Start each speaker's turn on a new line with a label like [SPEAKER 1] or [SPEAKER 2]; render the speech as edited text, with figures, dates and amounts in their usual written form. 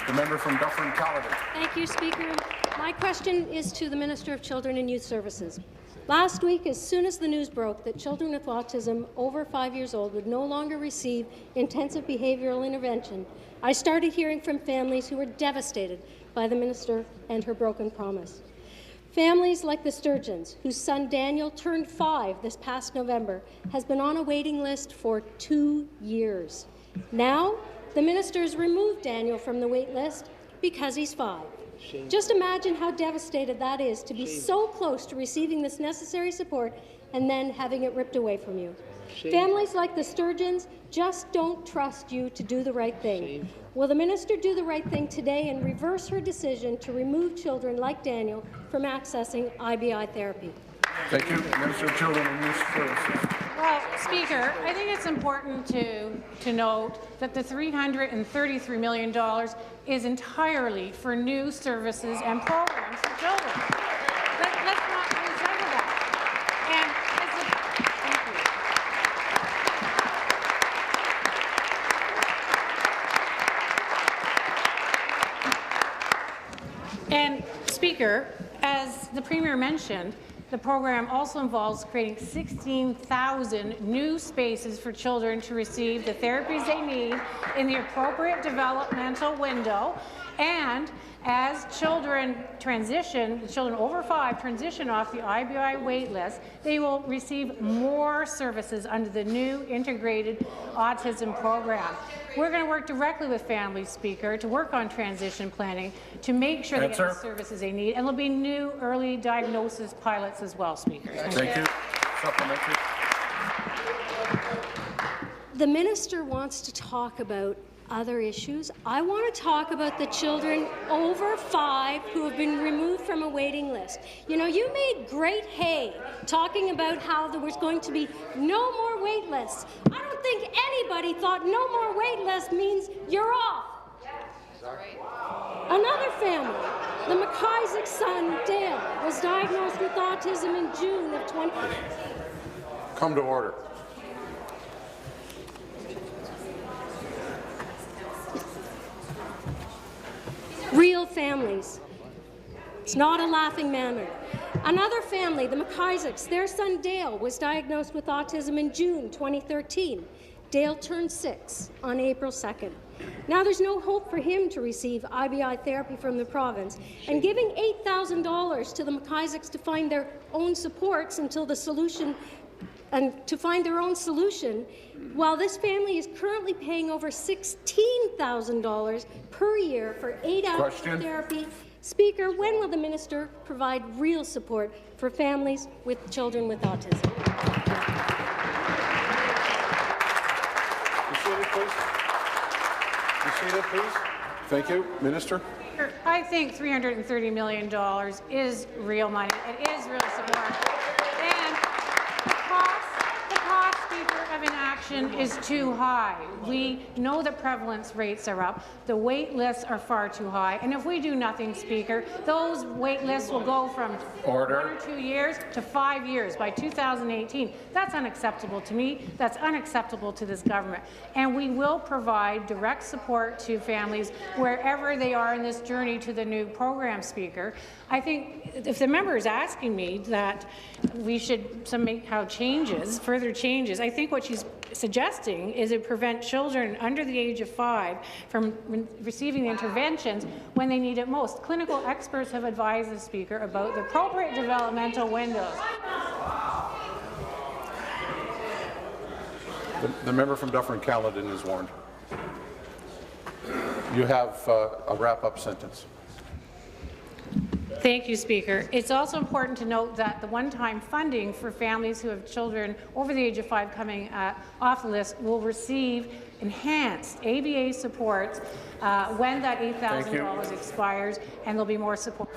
[SPEAKER 1] The member from Dufferin-Caledon.
[SPEAKER 2] Thank you, Speaker. My question is to the Minister of Children and Youth Services. Last week, as soon as the news broke that children with autism over 5 years old would no longer receive intensive behavioural intervention, I started hearing from families who were devastated by the minister and her broken promise. Families like the Sturgeons, whose son Daniel turned 5 this past November, has been on a waiting list for 2 years. Now, the minister's removed Daniel from the wait list because he's 5. Shame. Just imagine how devastated that is to be so close to receiving this necessary support and then having it ripped away from you. Shame. Families like the Sturgeons just don't trust you to do the right thing. Shame. Will the minister do the right thing today and reverse her decision to remove children like Daniel from accessing IBI therapy?
[SPEAKER 1] Thank you. Minister of Children and Youth Services.
[SPEAKER 3] Well, Speaker, I think it's important to note that the $333 million is entirely for new services and programs for children. Let's not lose sight of that. And thank you. And Speaker, as the Premier mentioned, the program also involves creating 16,000 new spaces for children to receive the therapies they need in the appropriate developmental window. And as children over 5 transition off the IBI wait list, they will receive more services under the new integrated autism program. We're going to work directly with families, Speaker, to work on transition planning to make sure they get the services they need, and there'll be new early diagnosis pilots as well, Speaker.
[SPEAKER 1] Thank you. Supplementary.
[SPEAKER 2] The minister wants to talk about other issues. I want to talk about the children over 5 who have been removed from a waiting list. You know, you made great hay talking about how there was going to be no more wait lists. I don't think anybody thought no more wait list means you're off. Another family, the McIsaac's son, Dale, was diagnosed with autism in June of 20...
[SPEAKER 1] Come to order.
[SPEAKER 2] Real families. It's not a laughing matter. Another family, the McIsaac's, their son Dale was diagnosed with autism in June 2013. Dale turned 6 on April 2nd. Now there's no hope for him to receive IBI therapy from the province, and giving $8,000 to the McIsaac's to find their own supports until the solution while this family is currently paying over $16,000 per year for 8 hours of therapy. Speaker, when will the minister provide real support for families with children with autism?
[SPEAKER 1] Be seated, please. Be seated, please. Thank you. Minister.
[SPEAKER 3] I think $330 million is real money. It is real support. And the cost, Speaker, of inaction is too high. We know the prevalence rates are up. The wait lists are far too high. And if we do nothing, Speaker, those wait lists will go from 1 or 2 years to 5 years by 2018. That's unacceptable to me. That's unacceptable to this government. And we will provide direct support to families wherever they are in this journey to the new program, Speaker. I think if the member is asking me that we should make further changes, I think what she's suggesting is it prevent children under the age of 5 from receiving the interventions when they need it most. Clinical experts have advised the Speaker about the appropriate developmental windows.
[SPEAKER 1] The member from Dufferin-Caledon is warned. You have a wrap-up sentence.
[SPEAKER 3] Thank you, Speaker. It's also important to note that the one-time funding for families who have children over the age of 5 coming off the list will receive enhanced ABA support when that $8,000 expires, and there'll be more support.